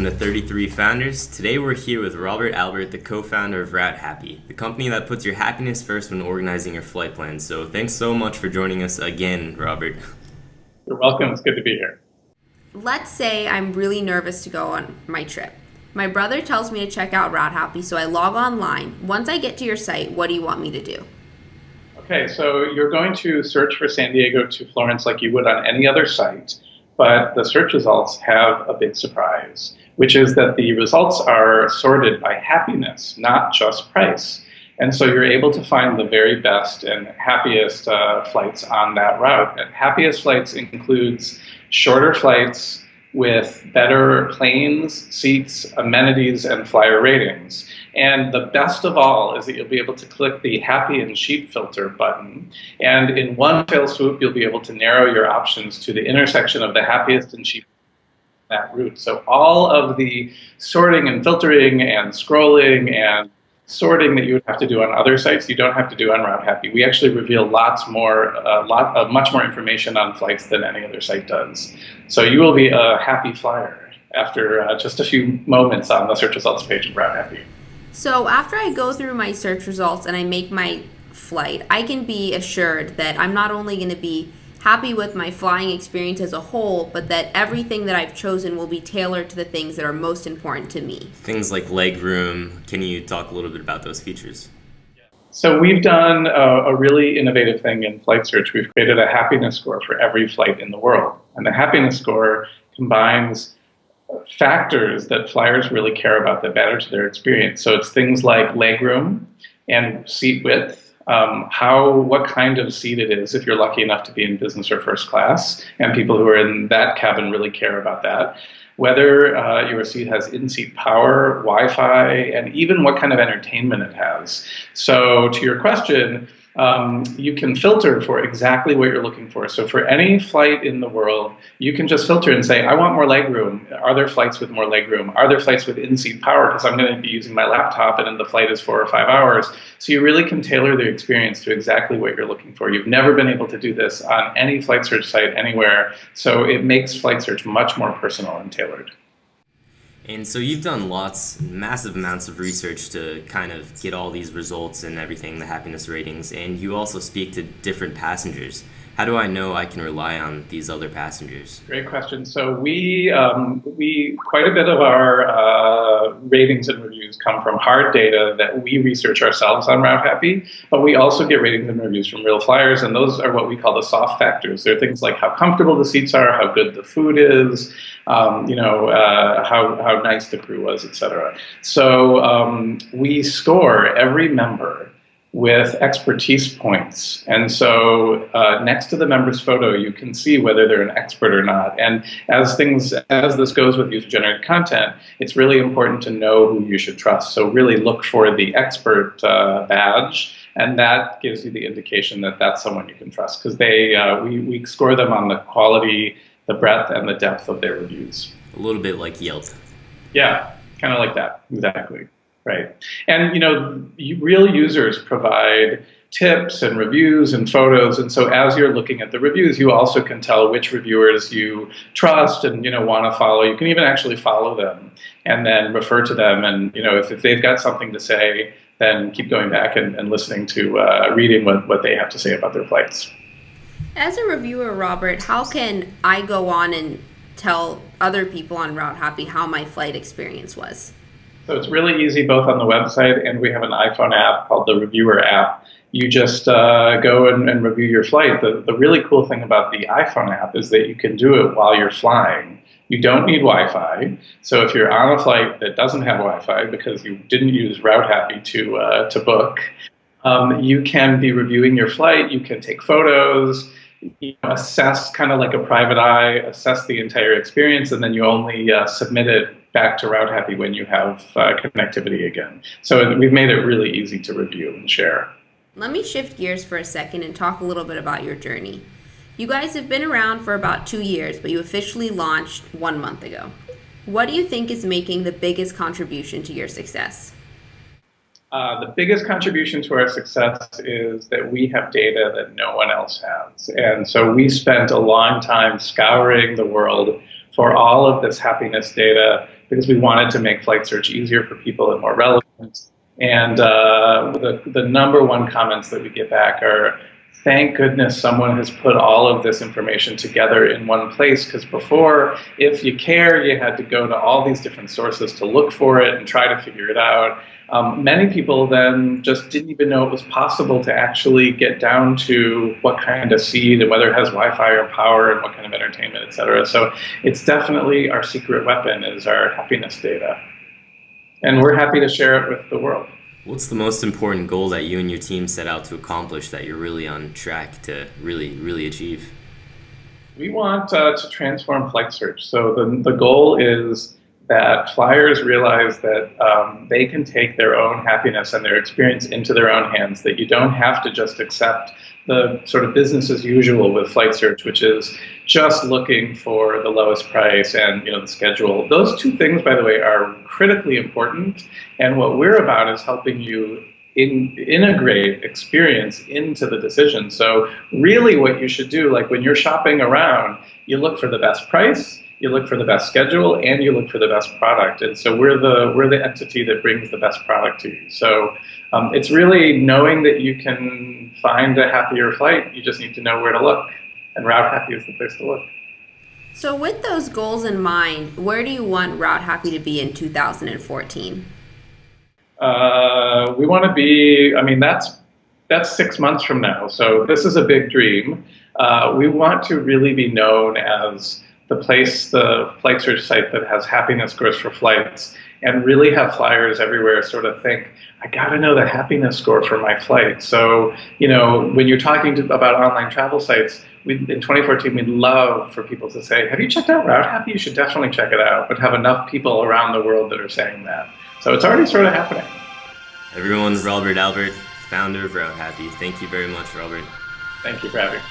welcome to 33 Founders. Today we're here with Robert Albert, the co-founder of Routehappy, the company that puts your happiness first when organizing your flight plans. So thanks so much for joining us again, Robert. You're welcome. It's good to be here. Let's say I'm really nervous to go on my trip. My brother tells me to check out Routehappy, so I log online. Once I get to your site, what do you want me to do? Okay, so you're going to search for San Diego to Florence like you would on any other site, but the search results have a big surprise, which is that the results are sorted by happiness, not just price. And so you're able to find the very best and happiest flights on that route. And happiest flights includes shorter flights with better planes, seats, amenities, and flyer ratings. And the best of all is that you'll be able to click the Happy and Cheap filter button. And in one fell swoop, you'll be able to narrow your options to the intersection of the happiest and cheapest on that route. So all of the sorting and filtering and scrolling and sorting that you would have to do on other sites, you don't have to do on Routehappy. We actually reveal much more information on flights than any other site does. So you will be a happy flyer after just a few moments on the search results page of Routehappy. So after I go through my search results and I make my flight, I can be assured that I'm not only going to be happy with my flying experience as a whole, but that everything that I've chosen will be tailored to the things that are most important to me. Things like legroom. Can you talk a little bit about those features? So we've done a really innovative thing in flight search. We've created a happiness score for every flight in the world. And the happiness score combines factors that flyers really care about that matter to their experience. So it's things like legroom and seat width, what kind of seat it is if you're lucky enough to be in business or first class, and people who are in that cabin really care about that. Whether your seat has in-seat power, Wi-Fi, and even what kind of entertainment it has. So to your question, you can filter for exactly what you're looking for. So for any flight in the world, you can just filter and say, I want more legroom. Are there flights with more legroom? Are there flights with in-seat power? Because I'm going to be using my laptop and then the flight is 4 or 5 hours. So you really can tailor the experience to exactly what you're looking for. You've never been able to do this on any flight search site anywhere. So it makes flight search much more personal and tailored. And so you've done massive amounts of research to kind of get all these results and everything, the happiness ratings, and you also speak to different passengers. How do I know I can rely on these other passengers? Great question. So we quite a bit of our ratings and reviews come from hard data that we research ourselves on Routehappy, but we also get ratings and reviews from real flyers, and those are what we call the soft factors. They're things like how comfortable the seats are, how good the food is, how nice the crew was, etc. So we score every member with expertise points. And so next to the member's photo, you can see whether they're an expert or not. And as this goes with user-generated content, it's really important to know who you should trust. So really look for the expert badge, and that gives you the indication that that's someone you can trust, because we score them on the quality, the breadth, and the depth of their reviews. A little bit like Yelp. Yeah, kind of like that, exactly. Right. And, real users provide tips and reviews and photos. And so as you're looking at the reviews, you also can tell which reviewers you trust and, want to follow. You can even actually follow them and then refer to them. And, if they've got something to say, then keep going back and listening to reading what they have to say about their flights. As a reviewer, Robert, how can I go on and tell other people on Routehappy how my flight experience was? So it's really easy both on the website, and we have an iPhone app called the Reviewer app. You just go and review your flight. The really cool thing about the iPhone app is that you can do it while you're flying. You don't need Wi-Fi. So if you're on a flight that doesn't have Wi-Fi because you didn't use Routehappy to book, you can be reviewing your flight. You can take photos, assess kind of like a private eye, assess the entire experience, and then you only submit it back to Routehappy when you have connectivity again. So we've made it really easy to review and share. Let me shift gears for a second and talk a little bit about your journey. You guys have been around for about 2 years, but you officially launched 1 month ago. What do you think is making the biggest contribution to your success? The biggest contribution to our success is that we have data that no one else has. And so we spent a long time scouring the world for all of this happiness data because we wanted to make flight search easier for people and more relevant. And the number one comments that we get back are, thank goodness someone has put all of this information together in one place, because before, if you care, you had to go to all these different sources to look for it and try to figure it out. Many people then just didn't even know it was possible to actually get down to what kind of seat and whether it has Wi-Fi or power and what kind of entertainment, et cetera. So it's definitely our secret weapon is our happiness data. And we're happy to share it with the world. What's the most important goal that you and your team set out to accomplish that you're really on track to really achieve? We want to transform flight search. So the goal is that flyers realize that they can take their own happiness and their experience into their own hands, that you don't have to just accept the sort of business as usual with flight search, which is just looking for the lowest price and the schedule. Those two things, by the way, are critically important. And what we're about is helping you integrate experience into the decision. So really what you should do, like when you're shopping around, you look for the best price, you look for the best schedule, and you look for the best product. And so we're the entity that brings the best product to you. So it's really knowing that you can find a happier flight. You just need to know where to look. And Routehappy is the place to look. So with those goals in mind, where do you want Routehappy to be in 2014? We want to be, that's 6 months from now. So this is a big dream. We want to really be known as the flight search site that has happiness scores for flights, and really have flyers everywhere sort of think, I got to know the happiness score for my flight. So, when you're talking about online travel sites, in 2014, we'd love for people to say, have you checked out Routehappy? You should definitely check it out, but have enough people around the world that are saying that. So it's already sort of happening. Everyone, Robert Albert, founder of Routehappy. Thank you very much, Robert. Thank you for having me.